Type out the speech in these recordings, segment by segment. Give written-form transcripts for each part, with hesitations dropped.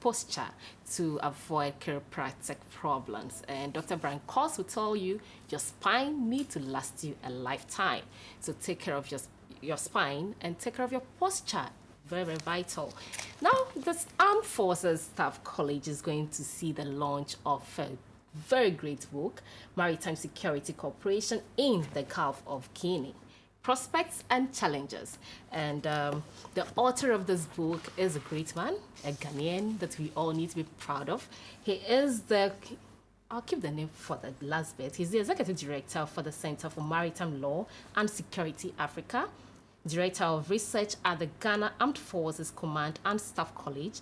posture to avoid chiropractic problems. And Dr. Brian Kos will tell you your spine needs to last you a lifetime. So take care of your spine and take care of your posture. Very, very vital. Now, the Armed Forces Staff College is going to see the launch of a very great book, Maritime Security Cooperation in the Gulf of Guinea. Prospects and Challenges. And the author of this book is a great man, a Ghanaian that we all need to be proud of. He is I'll keep the name for the last bit. He's the Executive Director for the Center for Maritime Law and Security Africa, Director of Research at the Ghana Armed Forces Command and Staff College.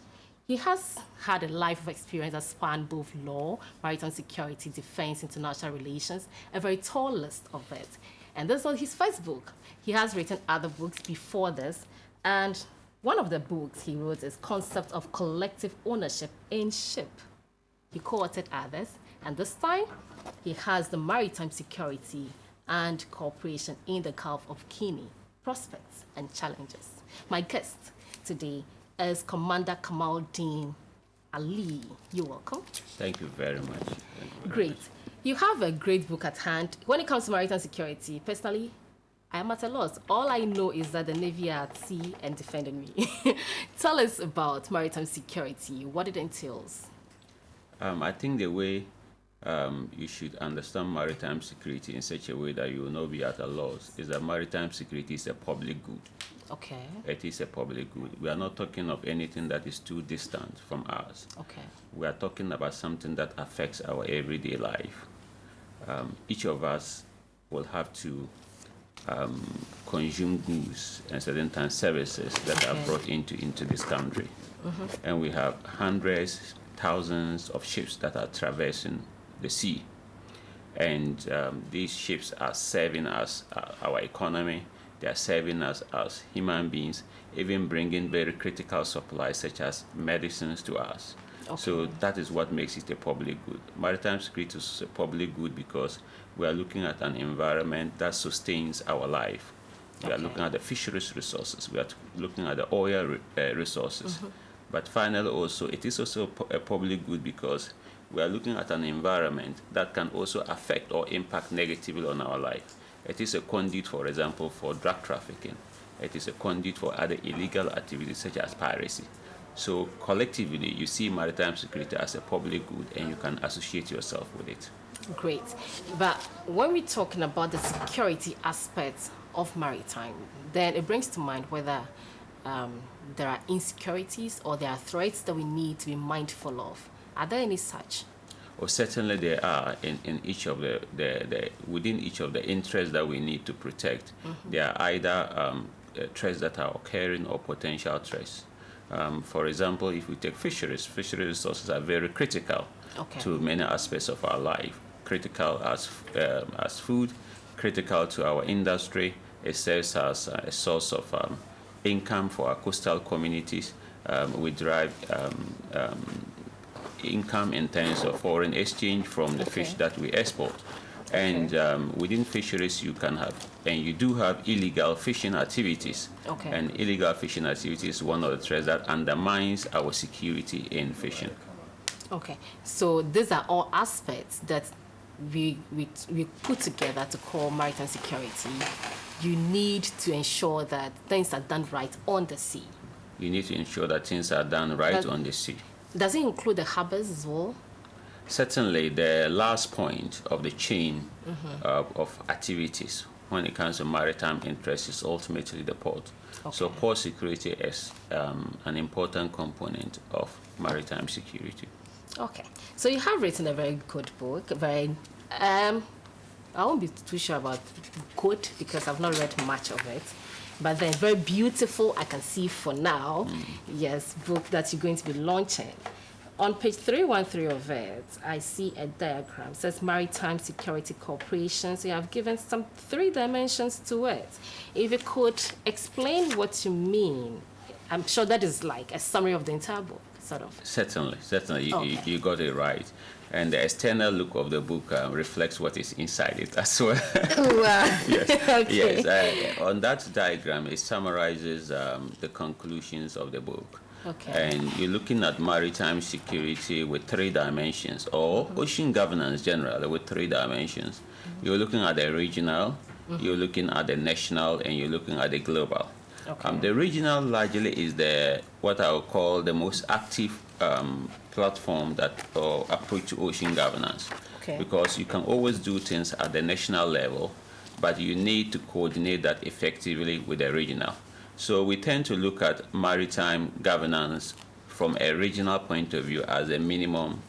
He has had a life of experience that spanned both law, maritime security, defense, international relations, a very tall list of it. And this was his first book. He has written other books before this, and one of the books he wrote is Concept of Collective Ownership in Ship. He co-authored others, and this time he has the Maritime Security and Cooperation in the Gulf of Guinea, Prospects and Challenges. My guest today is Commander Kamal Deen Ali. You're welcome. Thank you very much. Great. You have a great book at hand. When it comes to maritime security, personally, I am at a loss. All I know is that the Navy are at sea and defending me. Tell us about maritime security, what it entails. I think the way you should understand maritime security in such a way that you will not be at a loss is that maritime security is a public good. Okay. It is a public good. We are not talking of anything that is too distant from us. Okay. We are talking about something that affects our everyday life. Each of us will have to consume goods and certain times services that are brought into this country. Mm-hmm. And we have hundreds, thousands of ships that are traversing the sea. And these ships are serving us, our economy. They are serving us as human beings, even bringing very critical supplies such as medicines to us. Okay. So that is what makes it a public good. Maritime security is a public good because we are looking at an environment that sustains our life. We are looking at the fisheries resources. We are looking at the oil resources. Mm-hmm. But finally also, it is also a public good because we are looking at an environment that can also affect or impact negatively on our life. It is a conduit, for example, for drug trafficking. It is a conduit for other illegal activities such as piracy. So collectively, you see maritime security as a public good and you can associate yourself with it. Great. But when we're talking about the security aspects of maritime, then it brings to mind whether there are insecurities or there are threats that we need to be mindful of. Are there any such? Well, certainly there are in each of the within each of the interests that we need to protect. Mm-hmm. There are either threats that are occurring or potential threats. For example, if we take fisheries resources are very critical to many aspects of our life. Critical as food, critical to our industry. It serves as a source of income for our coastal communities. We derive income in terms of foreign exchange from the fish that we export. And within fisheries, you can have, and you do have illegal fishing activities. And illegal fishing activities is one of the threats that undermines our security in fishing. Okay, so these are all aspects that we put together to call maritime security. You need to ensure that things are done right on the sea. You need to ensure that things are done right on the sea. Does it include the harbors as well? Certainly, the last point of the chain of activities when it comes to maritime interests is ultimately the port. So port security is an important component of maritime security. Okay. So you have written a very good book. I won't be too sure about good because I've not read much of it. But then very beautiful, I can see for now, yes, book that you're going to be launching. On page 313 of it, I see a diagram. It says Maritime Security Cooperation. So you have given some 3 dimensions to it. If you could explain what you mean, I'm sure that is like a summary of the entire book, sort of. Certainly. You got it right. And the external look of the book reflects what is inside it as well. Wow. Yes. On that diagram, it summarizes the conclusions of the book. Okay. And you're looking at maritime security with 3 dimensions, or ocean governance generally with 3 dimensions. You're looking at the regional, you're looking at the national, and you're looking at the global. Okay. The regional largely is the what I would call the most active platform that or approach to ocean governance, Okay. because you can always do things at the national level, but you need to coordinate that effectively with the regional. So we tend to look at maritime governance from a regional point of view as a minimum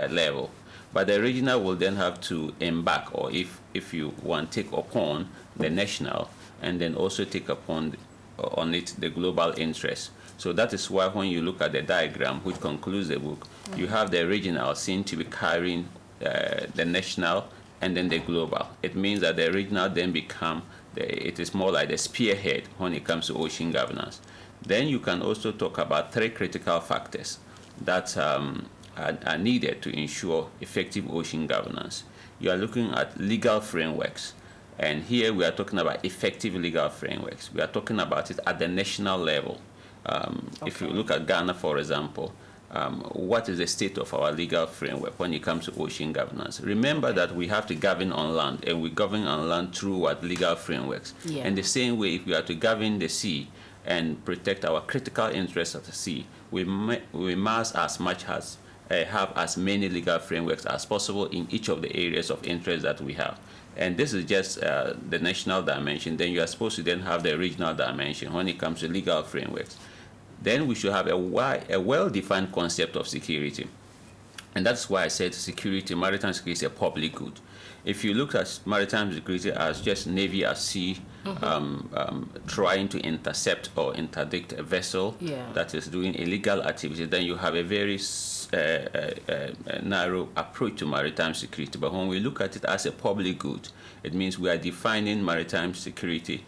level. But the regional will then have to embark, or if you want, take upon the national, and then also take upon on it the global interest. So that is why when you look at the diagram which concludes the book, you have the regional seen to be carrying the national and then the global. It means that the regional then become it is more like the spearhead when it comes to ocean governance. Then you can also talk about 3 critical factors that are needed to ensure effective ocean governance. You are looking at legal frameworks. And here we are talking about effective legal frameworks. We are talking about it at the national level. If you look at Ghana, for example, what is the state of our legal framework when it comes to ocean governance? Remember that we have to govern on land, and we govern on land through what legal frameworks. Yeah. And the same way, if we are to govern the sea and protect our critical interests at the sea, we must as much as have as many legal frameworks as possible in each of the areas of interest that we have. And this is just the national dimension. Then you are supposed to then have the regional dimension when it comes to legal frameworks. Then we should have a well-defined concept of security. And that's why I said security, maritime security is a public good. If you look at maritime security as just Navy at sea, trying to intercept or interdict a vessel that is doing illegal activity, then you have a very narrow approach to maritime security. But when we look at it as a public good, it means we are defining maritime security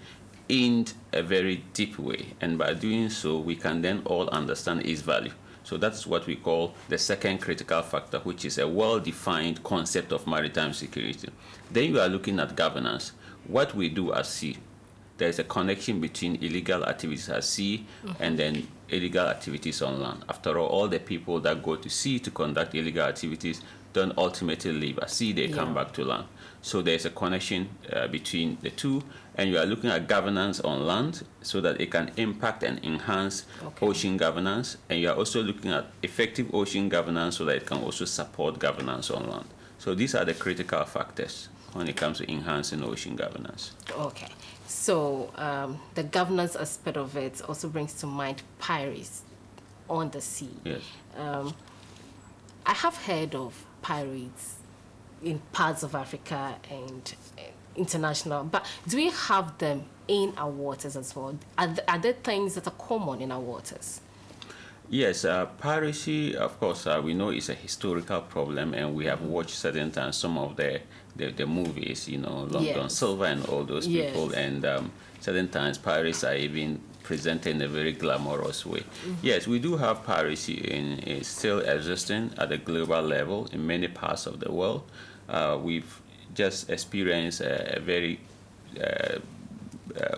in a very deep way, and by doing so we can then all understand its value. So that's what we call the second critical factor, which is a well-defined concept of maritime security. Then you are looking at governance. What we do at sea, there is a connection between illegal activities at sea and then illegal activities on land. After all the people that go to sea to conduct illegal activities don't ultimately leave at sea, they come back to land. So there's a connection between the two, and you are looking at governance on land so that it can impact and enhance ocean governance, and you are also looking at effective ocean governance so that it can also support governance on land. So these are the critical factors when it comes to enhancing ocean governance. Okay, so the governance aspect of it also brings to mind pirates on the sea. Yes. I have heard of pirates in parts of Africa and international, but do we have them in our waters as well? Are there things that are common in our waters? Yes, piracy, of course, we know it's a historical problem, and we have watched certain times some of the movies, you know, London Silver and all those people, and certain times pirates are even presented in a very glamorous way. Yes, we do have piracy is still existing at a global level in many parts of the world. We've just experienced a very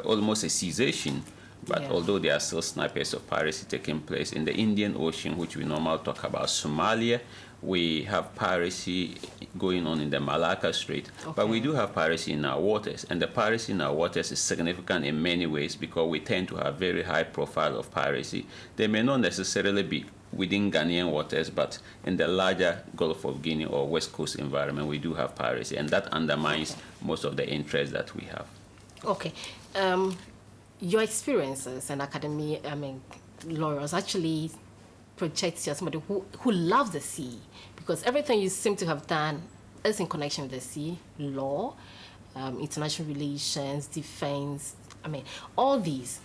almost a cessation, but although there are still snipers of piracy taking place in the Indian Ocean, which we normally talk about Somalia. We have piracy going on in the Malacca Strait, but we do have piracy in our waters, and the piracy in our waters is significant in many ways because we tend to have very high profile of piracy. They may not necessarily be within Ghanaian waters, but in the larger Gulf of Guinea or West Coast environment, we do have piracy, and that undermines most of the interest that we have. Okay. Your experiences and laurels actually projects you as somebody who loves the sea, because everything you seem to have done is in connection with the sea, law, international relations, defense, all these.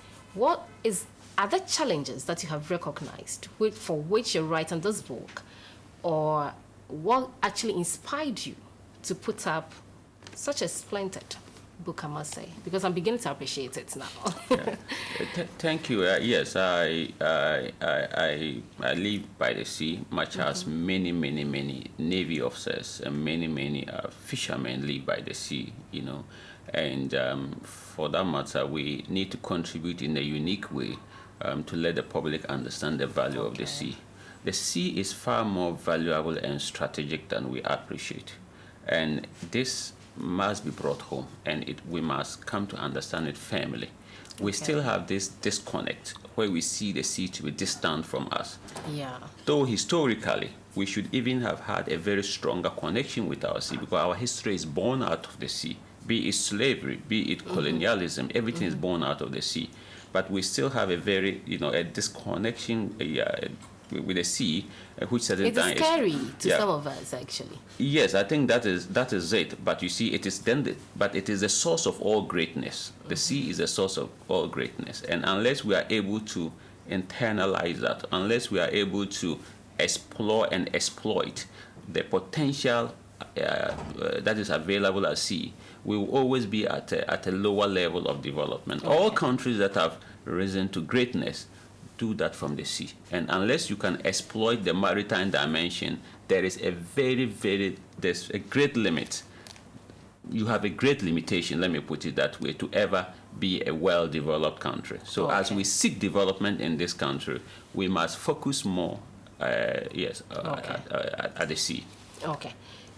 Are there challenges that you have recognized for which you're writing this book, or what actually inspired you to put up such a splendid book, I must say, because I'm beginning to appreciate it now. Thank you. Yes, I live by the sea, much as many Navy officers and many fishermen live by the sea, you know. And for that matter, we need to contribute in a unique way to let the public understand the value of the sea. The sea is far more valuable and strategic than we appreciate. And this must be brought home, and we must come to understand it firmly. We still have this disconnect where we see the sea to be distant from us. Yeah. Though historically, we should even have had a very stronger connection with our sea, because our history is born out of the sea. Be it slavery, be it colonialism, everything is born out of the sea. But we still have a very, a disconnection with the sea, which certain it is times scary to some of us, actually. Yes, I think that is it. But you see, it is but it is the source of all greatness. The sea is the source of all greatness, and unless we are able to internalize that, unless we are able to explore and exploit the potential that is available at sea, we will always be at a lower level of development. All countries that have risen to greatness do that from the sea. And unless you can exploit the maritime dimension, there's a great limit. You have a great limitation, let me put it that way, to ever be a well-developed country. So as we seek development in this country, we must focus more, at the sea. Okay.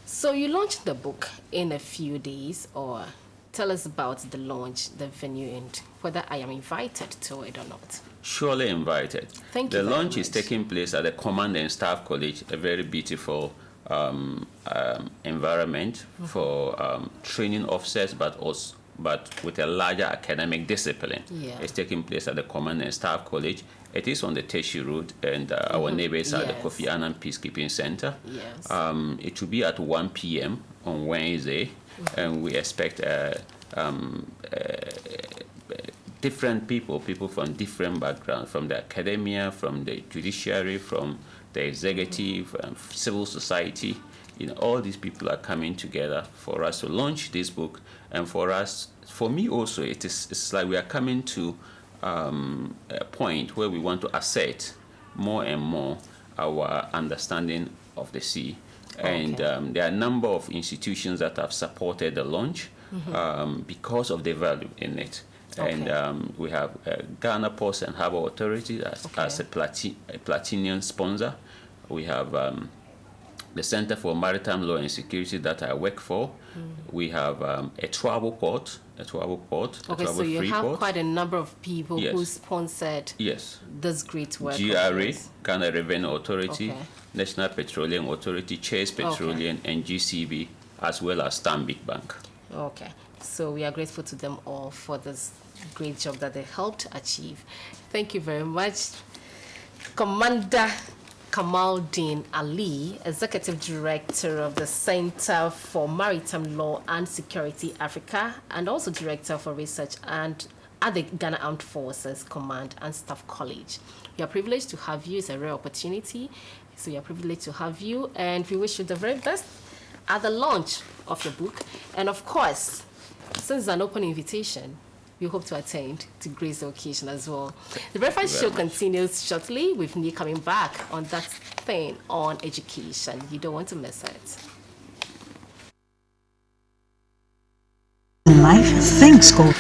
So you launched the book in a few days, or tell us about the launch, the venue, and whether I am invited to it or not. Surely invited. Thank you. The launch is taking place at the Command and Staff College, a very beautiful environment for training officers, but with a larger academic discipline. Yeah. It's taking place at the Command and Staff College. It is on the Teshi Road, and our neighbors are the Kofi Annan Peacekeeping Center. Yes. It will be at 1 p.m. on Wednesday, and we expect different people from different backgrounds, from the academia, from the judiciary, from the executive, civil society. All these people are coming together for us to launch this book, and for me also, it's like we are coming to a point where we want to assert more and more our understanding of the sea. And there are a number of institutions that have supported the launch because of the value in it. And we have Ghana Ports and Harbour Authority as a platinum sponsor. We have the Center for Maritime Law and Security that I work for. We have a travel port. Okay, so you have quite a number of people who sponsored this great work. GRA, Ghana Revenue Authority, National Petroleum Authority, Chase Petroleum, and GCB, as well as Stanbic Bank. Okay, so we are grateful to them all for this great job that they helped achieve. Thank you very much, Commander Kamal Deen Ali, Executive Director of the Center for Maritime Law and Security Africa, and also Director for Research and at the Ghana Armed Forces Command and Staff College. We are privileged to have you. It's a rare opportunity. So we are privileged to have you, and we wish you the very best at the launch of your book. And of course, since it's an open invitation, we hope to attend to grace the occasion as well. The breakfast show continues shortly with me coming back on that thing on education. You don't want to miss it. In life, things go